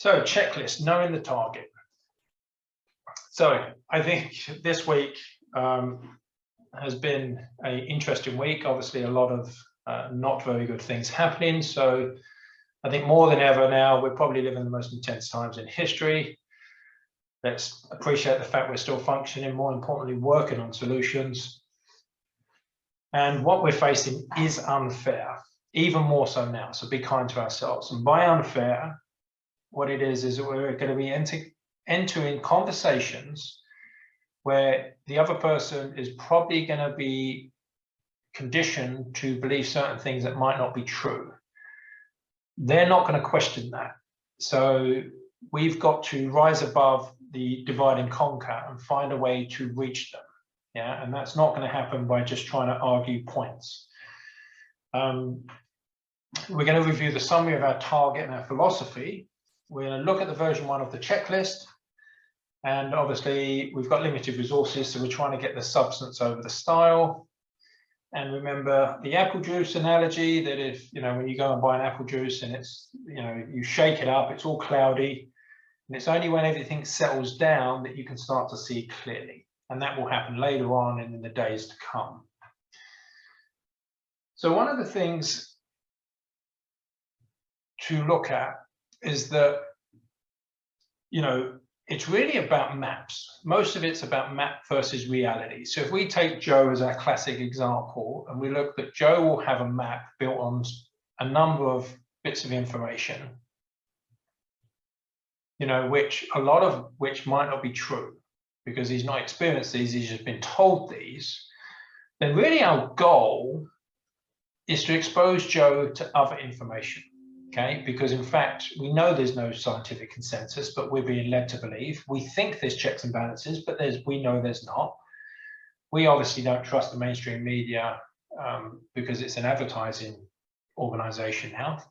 So checklist, knowing the target. So I think this week has been an interesting week. Obviously, a lot of not very good things happening. So I think more than ever now, we're probably living the most intense times in history. Let's appreciate the fact we're still functioning, more importantly, working on solutions. And what we're facing is unfair, even more so now. So be kind to ourselves. And by unfair, what it is that we're going to be entering conversations where the other person is probably going to be conditioned to believe certain things that might not be true. They're not going to question that. So we've got to rise above the divide and conquer and find a way to reach them. Yeah, and that's not going to happen by just trying to argue points. We're going to review the summary of our target and our philosophy. We're going to look at the version 1 of the checklist. And obviously, we've got limited resources, so we're trying to get the substance over the style. And remember the apple juice analogy, that if, when you go and buy an apple juice and it's, you shake it up, it's all cloudy. And it's only when everything settles down that you can start to see clearly. And that will happen later on and in the days to come. So one of the things to look at is that, it's really about maps. Most of it's about map versus reality. So if we take Joe as our classic example, and we look that Joe will have a map built on a number of bits of information, which a lot of which might not be true because he's not experienced these, he's just been told these, then really our goal is to expose Joe to other information. Okay, because in fact, we know there's no scientific consensus, but we're being led to believe. We think there's checks and balances, but we know there's not. We obviously don't trust the mainstream media because it's an advertising organization now.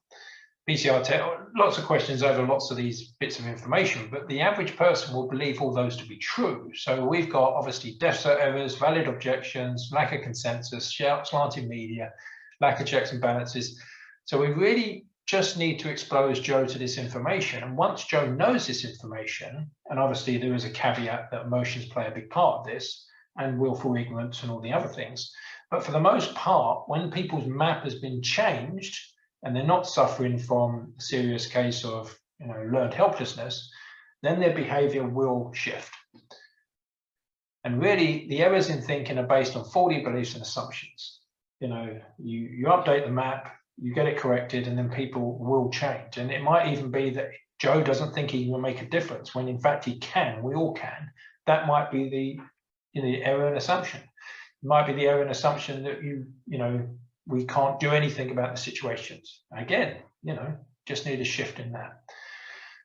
PCR Tech, lots of questions over lots of these bits of information, but the average person will believe all those to be true. So we've got obviously death cert errors, valid objections, lack of consensus, slanted media, lack of checks and balances. So we really just need to expose Joe to this information. And once Joe knows this information, and obviously there is a caveat that emotions play a big part of this, and willful ignorance and all the other things. But for the most part, when people's map has been changed and they're not suffering from a serious case of learned helplessness, then their behavior will shift. And really, the errors in thinking are based on faulty beliefs and assumptions. You update the map, you get it corrected, and then people will change. And it might even be that Joe doesn't think he will make a difference when in fact he can. We all can. That might be the error in assumption. It might be the error in assumption that we can't do anything about the situations. Again, just need a shift in that.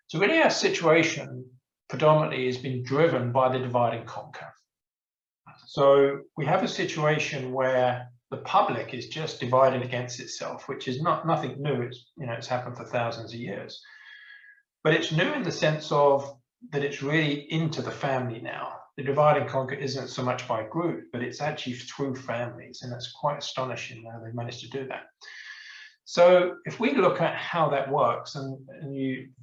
So really our situation predominantly has been driven by the divide and conquer. So we have a situation where the public is just divided against itself, which is nothing new. It's happened for thousands of years, but it's new in the sense of that it's really into the family now. The divide and conquer isn't so much by group, but it's actually through families, and that's quite astonishing how they've managed to do that. So if we look at how that works, and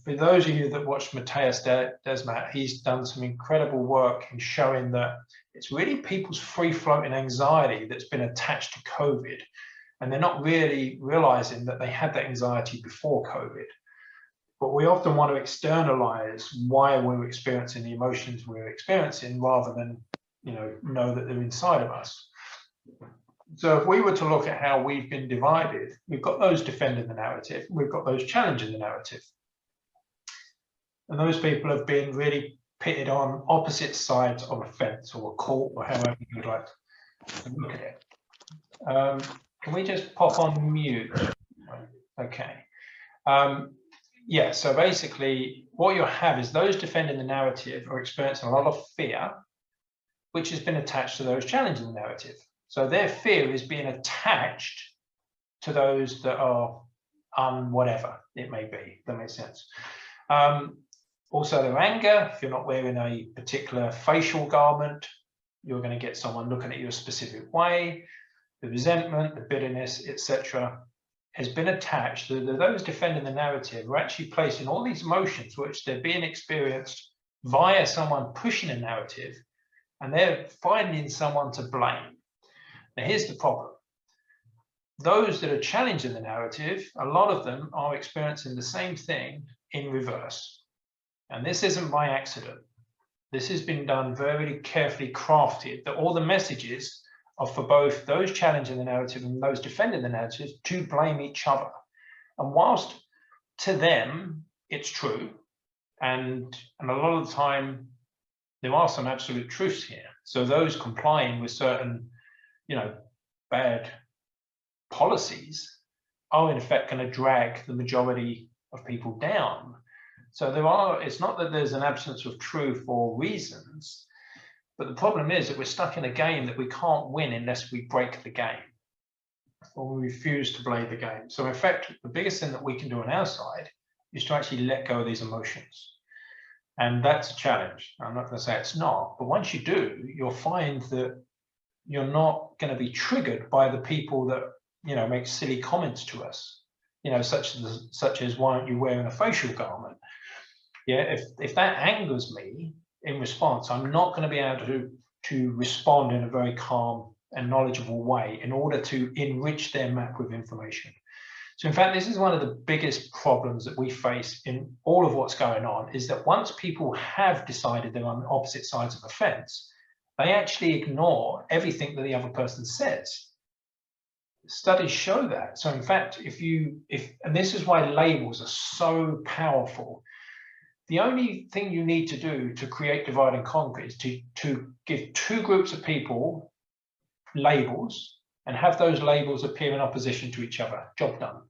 for those of you that watched Matthias Desmat, he's done some incredible work in showing that it's really people's free-floating anxiety that's been attached to COVID, and they're not really realizing that they had that anxiety before COVID. But we often want to externalize why we're experiencing the emotions we're experiencing rather than know that they're inside of us. So if we were to look at how we've been divided, we've got those defending the narrative, we've got those challenging the narrative. And those people have been really pitted on opposite sides of a fence or a court, or however you would like to look at it. Can we just pop on mute? Okay. Yeah, so basically what you have is those defending the narrative are experiencing a lot of fear, which has been attached to those challenging the narrative. So their fear is being attached to those that are whatever it may be. That makes sense. Also their anger, if you're not wearing a particular facial garment, you're going to get someone looking at you a specific way. The resentment, the bitterness, etc. has been attached, those defending the narrative are actually placing all these emotions which they're being experienced via someone pushing a narrative, and they're finding someone to blame. Now, here's the problem. Those that are challenging the narrative, a lot of them are experiencing the same thing in reverse. And this isn't by accident. This has been done very carefully crafted, that all the messages are for both those challenging the narrative and those defending the narrative to blame each other. And whilst to them it's true, and a lot of the time there are some absolute truths here. So those complying with certain, bad policies are in effect going to drag the majority of people down. So it's not that there's an absence of truth or reasons, but the problem is that we're stuck in a game that we can't win unless we break the game or we refuse to play the game. So in fact, the biggest thing that we can do on our side is to actually let go of these emotions. And that's a challenge. I'm not going to say it's not, but once you do, you'll find that you're not going to be triggered by the people that, make silly comments to us, such as why aren't you wearing a facial garment? Yeah, if that angers me in response, I'm not going to be able to respond in a very calm and knowledgeable way in order to enrich their map with information. So in fact, this is one of the biggest problems that we face in all of what's going on, is that once people have decided they're on opposite sides of a fence, they actually ignore everything that the other person says. Studies show that. So in fact, and this is why labels are so powerful. The only thing you need to do to create divide and conquer is to give two groups of people labels and have those labels appear in opposition to each other. Job done.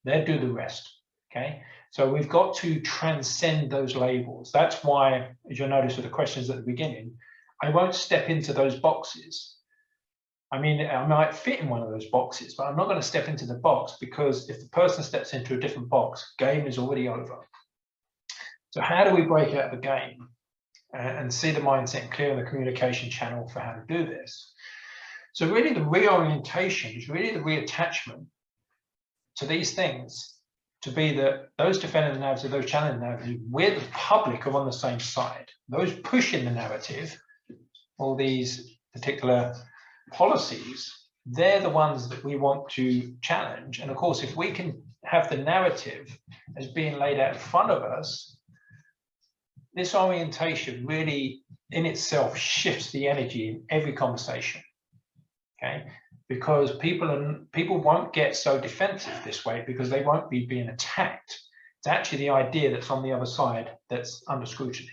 They'll do the rest. Okay. So we've got to transcend those labels. That's why, as you'll notice with the questions at the beginning, I won't step into those boxes. I mean, I might fit in one of those boxes, but I'm not going to step into the box, because if the person steps into a different box, game is already over. So how do we break out the game and see the mindset and clear the communication channel for how to do this? So really the reorientation is really the reattachment to these things, to be that those defending the narrative, those challenging the narrative, we're the public are on the same side. Those pushing the narrative, all these particular policies, they're the ones that we want to challenge. And of course, if we can have the narrative as being laid out in front of us, this orientation really in itself shifts the energy in every conversation. Okay, because people won't get so defensive this way, because they won't be being attacked. It's actually the idea that's on the other side that's under scrutiny.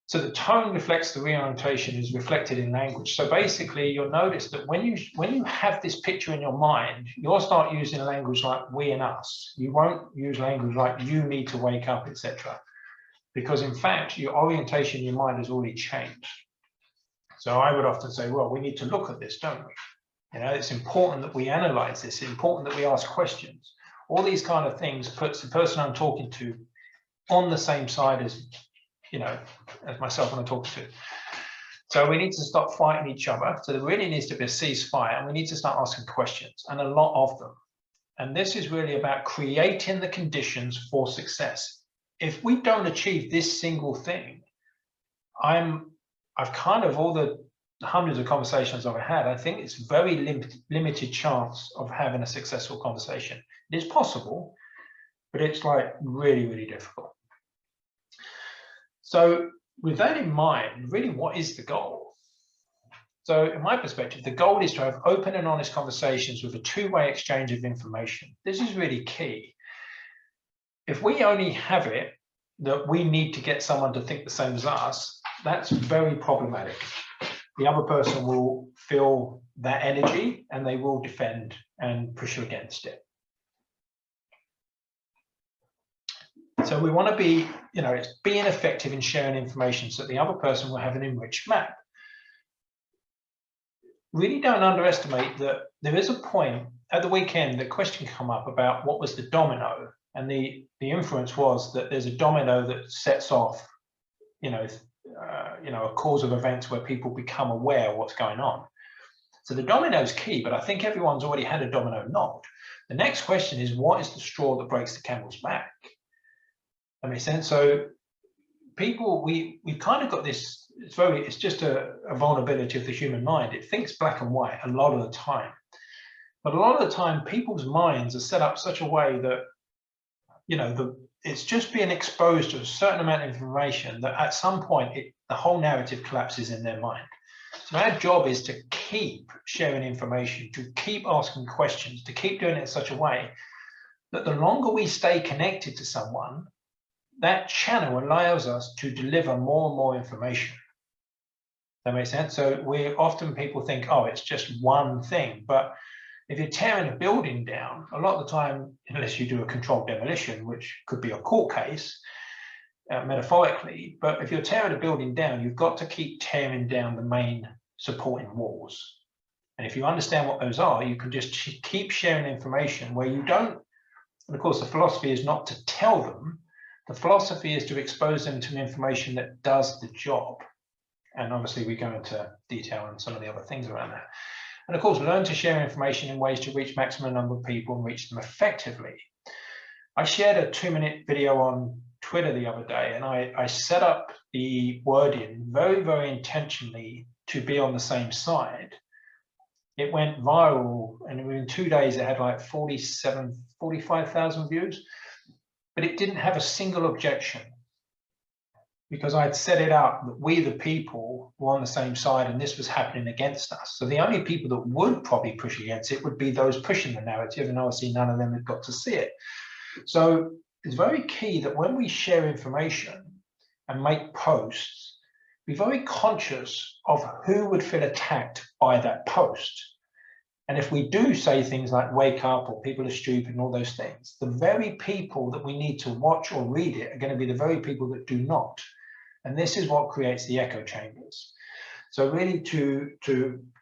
So the tone reflects the reorientation is reflected in language. So basically, you'll notice that when you have this picture in your mind, you'll start using language like we and us. You won't use language like you need to wake up, etc. Because in fact, your orientation in your mind has already changed. So I would often say, well, we need to look at this, don't we? It's important that we analyze this. It's important that we ask questions. All these kind of things puts the person I'm talking to on the same side as myself when I'm talking to. So we need to stop fighting each other. So there really needs to be a ceasefire, and we need to start asking questions, and a lot of them. And this is really about creating the conditions for success. If we don't achieve this single thing, I've kind of, all the hundreds of conversations I've had, I think it's very limited chance of having a successful conversation. It is possible, but it's like really, really difficult. So with that in mind, really, what is the goal? So in my perspective, the goal is to have open and honest conversations with a two-way exchange of information. This is really key. If we only have it that we need to get someone to think the same as us, that's very problematic. The other person will feel that energy and they will defend and push against it. So we want to be, it's being effective in sharing information so that the other person will have an enriched map. Really don't underestimate that there is a point at the weekend, the question come up about what was the domino, and the inference was that there's a domino that sets off, a cause of events where people become aware of what's going on. So the domino is key, but I think everyone's already had a domino knocked. The next question is, what is the straw that breaks the camel's back? That makes sense. So people, we've kind of got this, it's just a vulnerability of the human mind. It thinks black and white a lot of the time. But a lot of the time, people's minds are set up such a way that, you know, it's just being exposed to a certain amount of information that at some point, the whole narrative collapses in their mind. So our job is to keep sharing information, to keep asking questions, to keep doing it in such a way that the longer we stay connected to someone, that channel allows us to deliver more and more information. That makes sense? So often people think, oh, it's just one thing. But if you're tearing a building down, a lot of the time, unless you do a controlled demolition, which could be a court case, metaphorically, but if you're tearing a building down, you've got to keep tearing down the main supporting walls. And if you understand what those are, you can just keep sharing information where you don't, and of course the philosophy is not to tell them, the philosophy is to expose them to information that does the job. And obviously we go into detail on some of the other things around that. And of course, learn to share information in ways to reach maximum number of people and reach them effectively. I shared a 2-minute video on Twitter the other day, and I set up the wording very, very intentionally to be on the same side. It went viral, and in 2 days it had like 45,000 views, but it didn't have a single objection because I'd set it up that we, the people, were on the same side and this was happening against us. So the only people that would probably push against it would be those pushing the narrative, and obviously none of them had got to see it. So it's very key that when we share information and make posts, be very conscious of who would feel attacked by that post. And if we do say things like wake up or people are stupid and all those things, the very people that we need to watch or read it are going to be the very people that do not. And this is what creates the echo chambers. So really to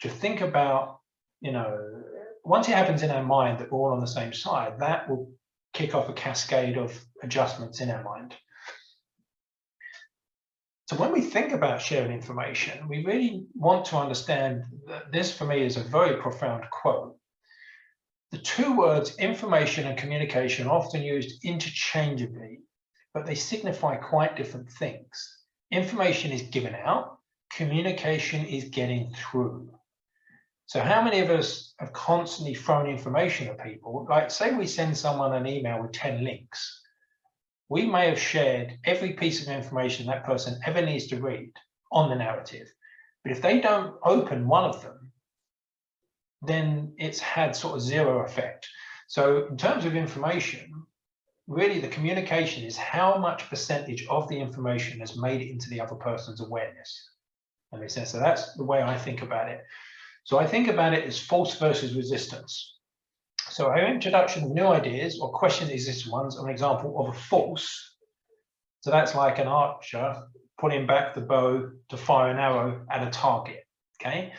think about, you know, once it happens in our mind that we're all on the same side, that will kick off a cascade of adjustments in our mind. So when we think about sharing information, we really want to understand that this, for me, is a very profound quote. The two words information and communication are often used interchangeably, but they signify quite different things. Information is given out, communication is getting through. So how many of us have constantly thrown information at people? Like, say we send someone an email with 10 links. We may have shared every piece of information that person ever needs to read on the narrative. But if they don't open one of them, then it's had sort of zero effect. So in terms of information, really the communication is how much percentage of the information has made it into the other person's awareness. That makes sense. So that's the way I think about it. So I think about it as force versus resistance. So our introduction of new ideas or question existing ones are an example of a force. So that's like an archer pulling back the bow to fire an arrow at a target, okay?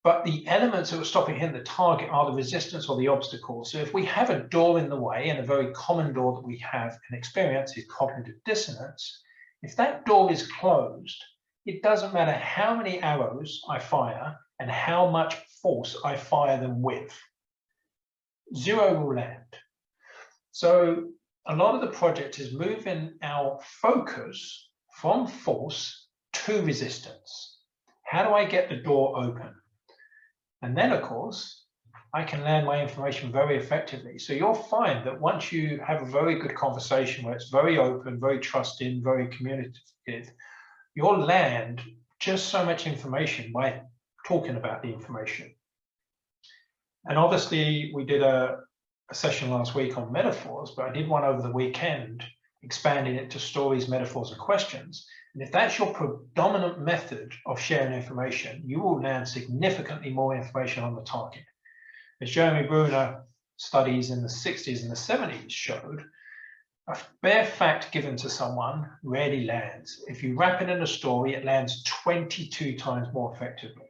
But the elements that are stopping hitting the target are the resistance or the obstacle. So if we have a door in the way, and a very common door that we have and experience is cognitive dissonance, if that door is closed, it doesn't matter how many arrows I fire and how much force I fire them with. Zero will land. So a lot of the project is moving our focus from force to resistance. How do I get the door open? And then, of course, I can land my information very effectively. So you'll find that once you have a very good conversation where it's very open, very trusting, very communicative, you'll land just so much information by talking about the information. And obviously, we did a session last week on metaphors, but I did one over the weekend, expanding it to stories, metaphors, and questions. And if that's your predominant method of sharing information, you will land significantly more information on the target. As Jeremy Bruner studies in the 60s and the 70s showed, a bare fact given to someone rarely lands. If you wrap it in a story, it lands 22 times more effectively.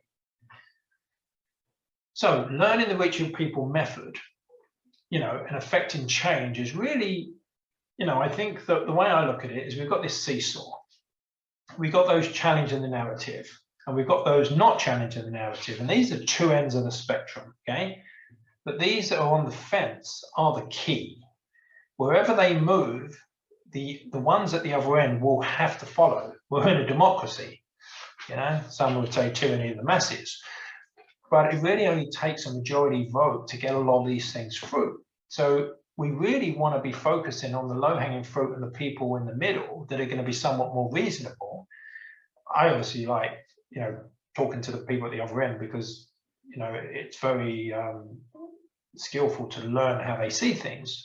So learning the reaching people method, you know, and affecting change is really, you know, I think that the way I look at it is we've got this seesaw. We've got those challenging the narrative. and we've got those not challenging the narrative, and these are two ends of the spectrum, okay? But these that are on the fence are the key. Wherever they move, the ones at the other end will have to follow. We're in a democracy, you know, some would say tyranny of the masses, but it really only takes a majority vote to get a lot of these things through. So we really want to be focusing on the low-hanging fruit and the people in the middle that are going to be somewhat more reasonable. I obviously like, you know, talking to the people at the other end because, you know, it's very skillful to learn how they see things.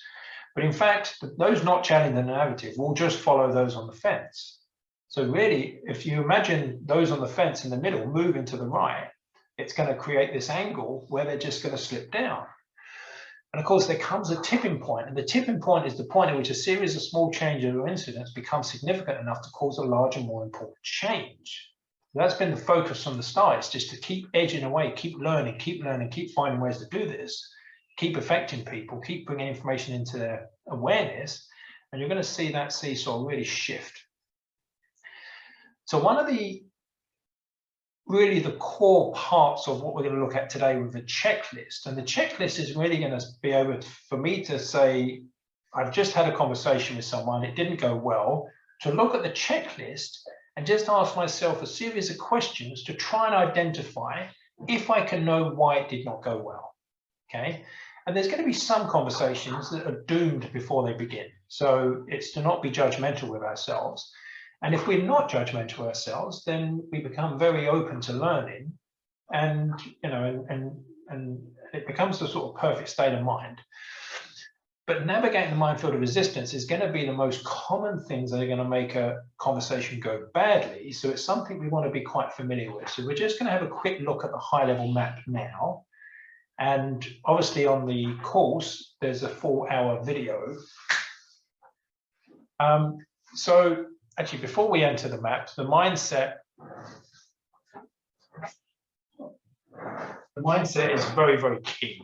But in fact, those not challenging the narrative will just follow those on the fence. So really, if you imagine those on the fence in the middle moving to the right, it's going to create this angle where they're just going to slip down. And of course, there comes a tipping point, and the tipping point is the point at which a series of small changes or incidents become significant enough to cause a larger, more important change. That's been the focus from the start. It's just to keep edging away, keep learning, keep finding ways to do this, keep affecting people, keep bringing information into their awareness, and you're going to see that seesaw really shift. So one of the really the core parts of what we're going to look at today with the checklist, and the checklist is really going to be able to, for me to say, I've just had a conversation with someone, it didn't go well, to look at the checklist and just ask myself a series of questions to try and identify if I can know why it did not go well, okay? And there's going to be some conversations that are doomed before they begin. So it's to not be judgmental with ourselves. And if we're not judgmental ourselves, then we become very open to learning, and you know, and it becomes the sort of perfect state of mind. But navigating the minefield of resistance is going to be the most common things that are going to make a conversation go badly. So it's something we want to be quite familiar with. So we're just going to have a quick look at the high-level map now. And obviously on the course, there's a 4-hour video. So actually, before we enter the map, the mindset is very, very key.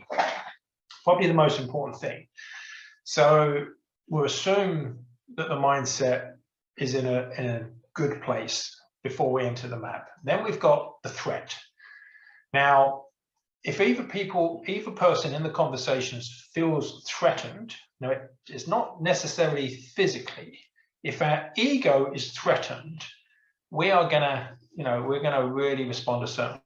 Probably the most important thing. So we'll assume that the mindset is in a good place before we enter the map. Then we've got the threat. Now, if either person in the conversations feels threatened, now it's not necessarily physically. If our ego is threatened, we are gonna, you know, we're gonna really respond a certain.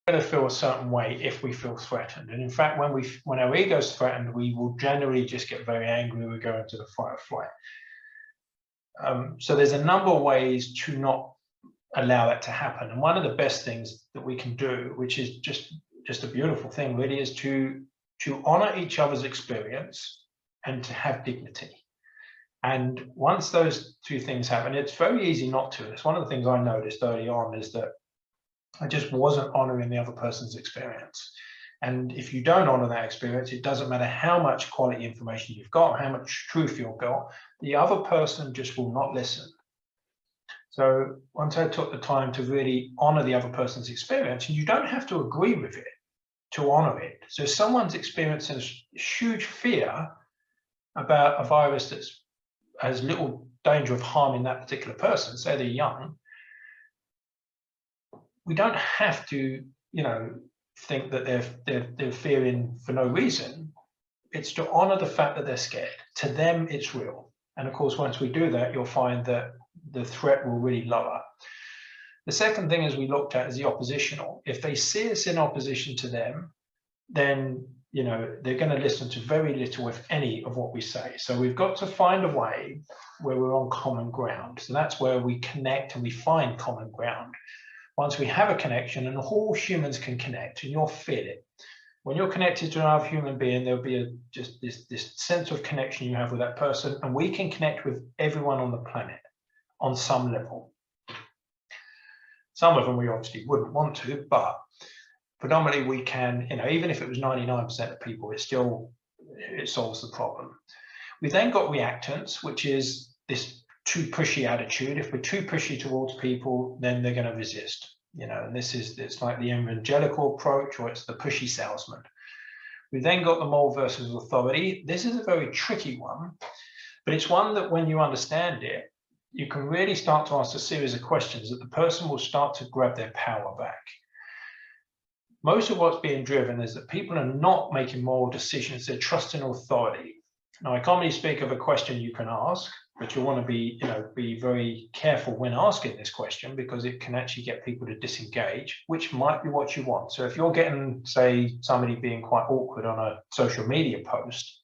We're gonna feel a certain way if we feel threatened. And in fact, when our ego is threatened, we will generally just get very angry. We go into the fight or flight. So there's a number of ways to not allow that to happen. And one of the best things that we can do, which is just a beautiful thing, really, is to honor each other's experience and to have dignity. And once those two things happen, it's very easy not to. It's one of the things I noticed early on, is that I just wasn't honoring the other person's experience. And if you don't honor that experience, it doesn't matter how much quality information you've got, how much truth you've got, the other person just will not listen. So once I took the time to really honor the other person's experience, and you don't have to agree with it to honor it. So if someone's experiencing huge fear about a virus that has little danger of harming that particular person, say they're young, we don't have to, you know, think that they're fearing for no reason. It's to honor the fact that they're scared. To them, it's real. And of course, once we do that, you'll find that the threat will really lower. The second thing, as we looked at, is the oppositional. If they see us in opposition to them, then, you know, they're going to listen to very little, if any, of what we say. So we've got to find a way where we're on common ground. So that's where we connect and we find common ground. Once we have a connection, and all humans can connect, and you'll feel it. When you're connected to another human being, there'll be just this sense of connection you have with that person, and we can connect with everyone on the planet on some level. Some of them we obviously wouldn't want to, but predominantly we can, you know, even if it was 99% of people, it solves the problem. We then got reactance, which is this too pushy attitude. If we're too pushy towards people, then they're going to resist, you know, and it's like the evangelical approach, or it's the pushy salesman. We then got the moral versus authority. This is a very tricky one, But it's one that when you understand it, you can really start to ask a series of questions that the person will start to grab their power back. Most of what's being driven is that people are not making moral decisions, they're trusting authority. Now, I commonly speak of a question you can ask, but you want to be very careful when asking this question, because it can actually get people to disengage, which might be what you want. So if you're getting, say, somebody being quite awkward on a social media post,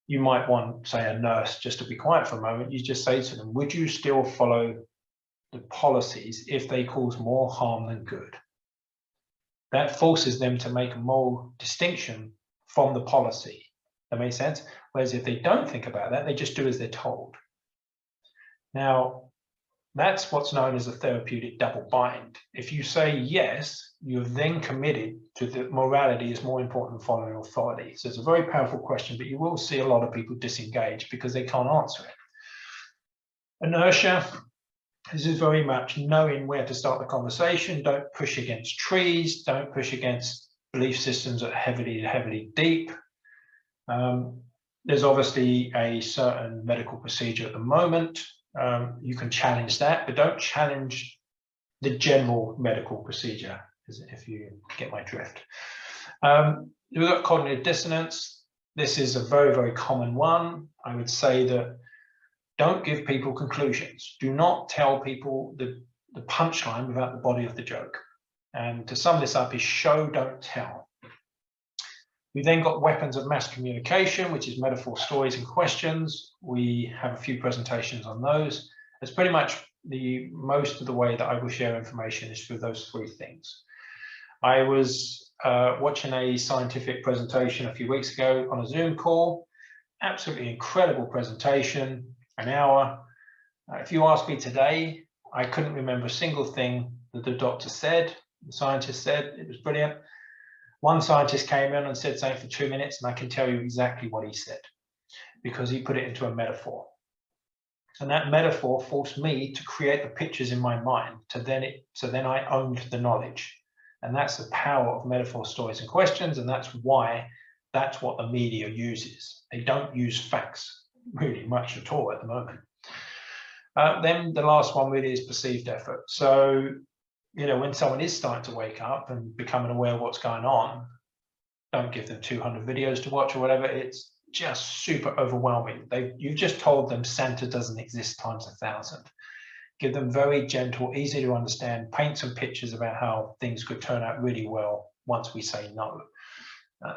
you might want, say, a nurse just to be quiet for a moment. You just say to them, would you still follow the policies if they cause more harm than good? That forces them to make a moral distinction from the policy. That makes sense? Whereas if they don't think about that, they just do as they're told. Now, that's what's known as a therapeutic double bind. If you say yes, you've then committed to the morality is more important than following authority. So it's a very powerful question, but you will see a lot of people disengage because they can't answer it. Inertia. This is very much knowing where to start the conversation. Don't push against trees. Don't push against belief systems that are heavily deep. There's obviously a certain medical procedure at the moment. You can challenge that, but don't challenge the general medical procedure, if you get my drift. We've got cognitive dissonance. This is a very common one. I would say that don't give people conclusions. Do not tell people the punchline without the body of the joke. And to sum this up is show, don't tell. We then got weapons of mass communication, which is metaphor, stories, and questions. We have a few presentations on those. It's pretty much most of the way that I will share information is through those three things. I was watching a scientific presentation a few weeks ago on a Zoom call. Absolutely incredible presentation, an hour. If you ask me today, I couldn't remember a single thing that the doctor said, the scientist said. It was brilliant. One scientist came in and said something for 2 minutes, and I can tell you exactly what he said, because he put it into a metaphor. And that metaphor forced me to create the pictures in my mind, so then I owned the knowledge. And that's the power of metaphor, stories, and questions, and that's what the media uses. They don't use facts really much at all at the moment. Then the last one really is perceived effort. So, when someone is starting to wake up and becoming aware of what's going on, don't give them 200 videos to watch or whatever. It's just super overwhelming. You've just told them Santa doesn't exist times 1,000. Give them very gentle, easy to understand, paint some pictures about how things could turn out really well once we say no.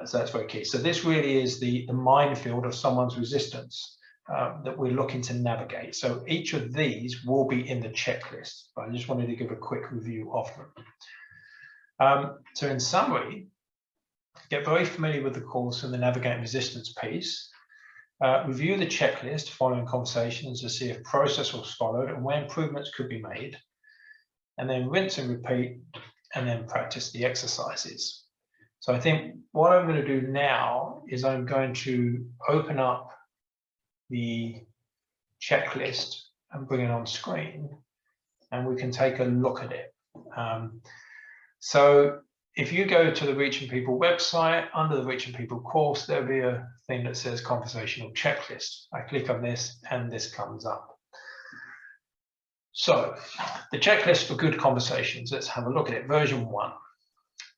So that's very key. So this really is the minefield of someone's resistance that we're looking to navigate. So each of these will be in the checklist, but I just wanted to give a quick review of them. So in summary, get very familiar with the course and the navigating resistance piece. Review the checklist following conversations to see if process was followed and where improvements could be made. And then rinse and repeat, and then practice the exercises. So I think what I'm going to do now is I'm going to open up the checklist and bring it on screen, and we can take a look at it. So if you go to the Reaching People website, under the Reaching People course, there'll be a thing that says conversational checklist. I click on this and this comes up. So the checklist for good conversations, let's have a look at it, version 1.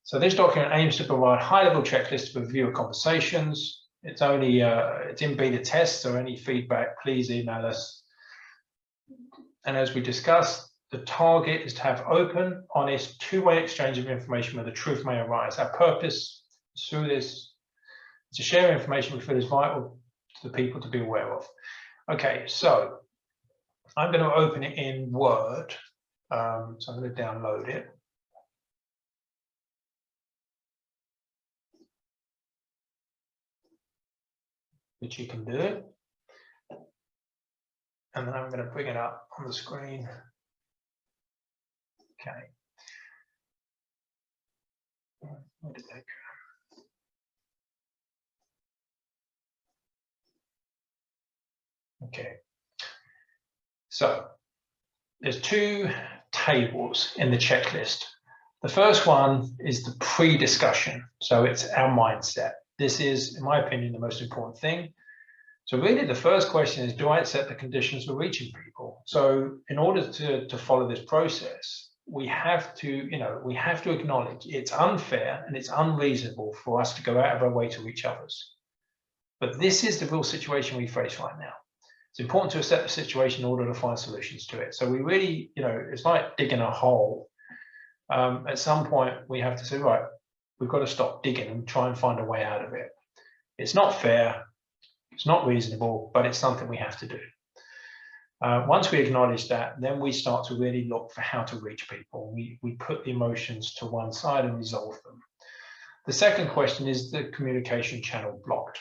So this document aims to provide high-level checklists for review of conversations. It's only it's in beta test, so any feedback, please email us. And as we discussed, the target is to have open, honest, two-way exchange of information where the truth may arise. Our purpose through this is to share information we feel is vital to the people to be aware of. Okay, so I'm going to open it in Word. So I'm going to download it. Which you can do. And then I'm going to bring it up on the screen. Okay. Where did that go? Okay. So there's two tables in the checklist. The first one is the pre-discussion. So it's our mindset. This is, in my opinion, the most important thing. So really the first question is, do I accept the conditions for reaching people? So in order to follow this process, we have to, we have to acknowledge it's unfair and it's unreasonable for us to go out of our way to reach others. But this is the real situation we face right now. It's important to accept the situation in order to find solutions to it. So we really, it's like digging a hole. At some point we have to say, right, we've got to stop digging and try and find a way out of it. It's not fair. It's not reasonable, but it's something we have to do. Once we acknowledge that, then we start to really look for how to reach people. We put the emotions to one side and resolve them. The second question is the communication channel blocked.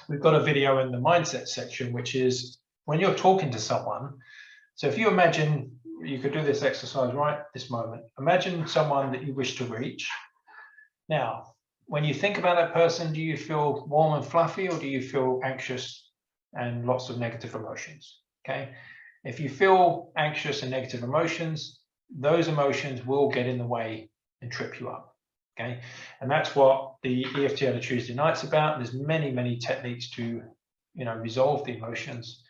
We've got a video in the mindset section, which is when you're talking to someone. So if you imagine, you could do this exercise right this moment. Imagine someone that you wish to reach. Now, when you think about that person, do you feel warm and fluffy, or do you feel anxious and lots of negative emotions? Okay. If you feel anxious and negative emotions, those emotions will get in the way and trip you up. Okay. And that's what the EFT on a Tuesday night's about. There's many techniques to, resolve the emotions.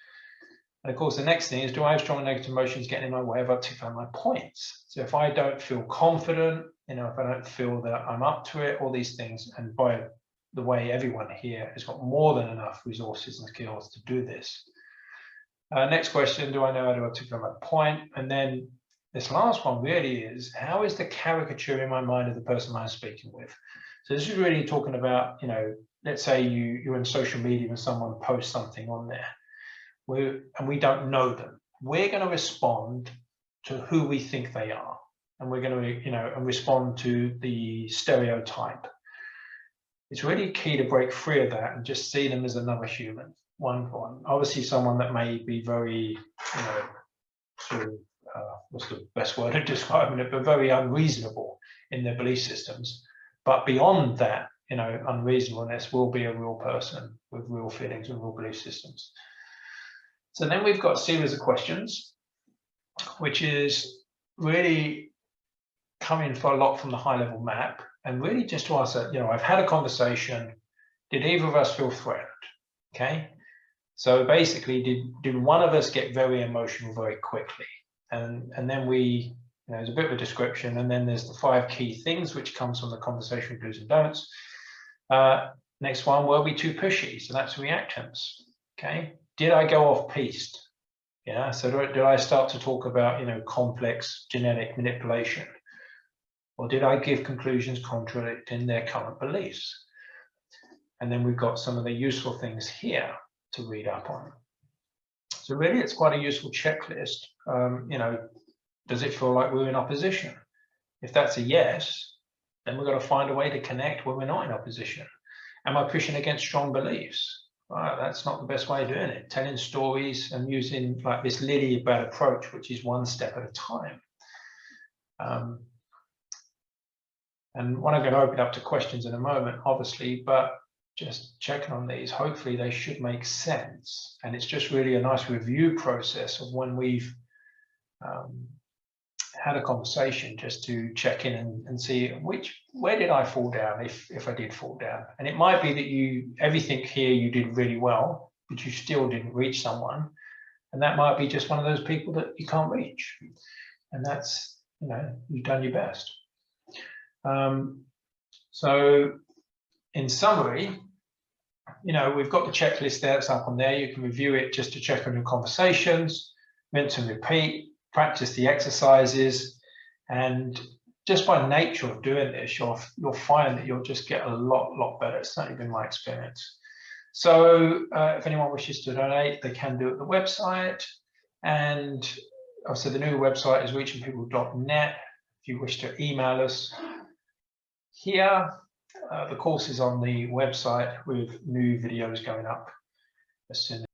And of course, the next thing is, do I have strong negative emotions getting in my way of articulating my points? So if I don't feel confident, if I don't feel that I'm up to it, all these things, and by the way, everyone here has got more than enough resources and skills to do this. Next question, do I know how to articulate my point? And then this last one really is, how is the caricature in my mind of the person I'm speaking with? So this is really talking about, let's say you're in social media and someone posts something on there, and we don't know them. We're going to respond to who we think they are. And we're going to, respond to the stereotype. It's really key to break free of that and just see them as another human. One. Obviously, someone that may be very, sort of, what's the best word of describing it, but very unreasonable in their belief systems. But beyond that, unreasonableness will be a real person with real feelings and real belief systems. So then we've got a series of questions, which is really coming for a lot from the high level map, and really just to ask that, I've had a conversation, did either of us feel threatened? Okay, so basically, did one of us get very emotional very quickly? And then we, there's a bit of a description, and then there's the 5 key things, which comes from the conversation do's and don'ts. Next one, were we too pushy? So that's reactants. Okay, did I go off piste? Yeah, so did I start to talk about, complex genetic manipulation? Or did I give conclusions contradicting their current beliefs? And then we've got some of the useful things here to read up on. So really, it's quite a useful checklist. Does it feel like we're in opposition? If that's a yes, then we've got to find a way to connect when we're not in opposition. Am I pushing against strong beliefs? Well, that's not the best way of doing it. Telling stories and using like this lily-pad approach, which is one step at a time. And what I'm going to open up to questions in a moment, obviously, but just checking on these, hopefully they should make sense. And it's just really a nice review process of when we've had a conversation, just to check in and see where did I fall down, if I did fall down. And it might be that everything here you did really well, but you still didn't reach someone. And that might be just one of those people that you can't reach. And that's, you've done your best. So in summary, we've got the checklist there, it's up on there. You can review it just to check on your conversations, rinse and repeat, practice the exercises, and just by nature of doing this, you'll find that you'll just get a lot better. It's certainly been my experience. So if anyone wishes to donate, they can do it at the website. And also the new website is reachingpeople.net. If you wish to email us here, the course is on the website with new videos going up as soon as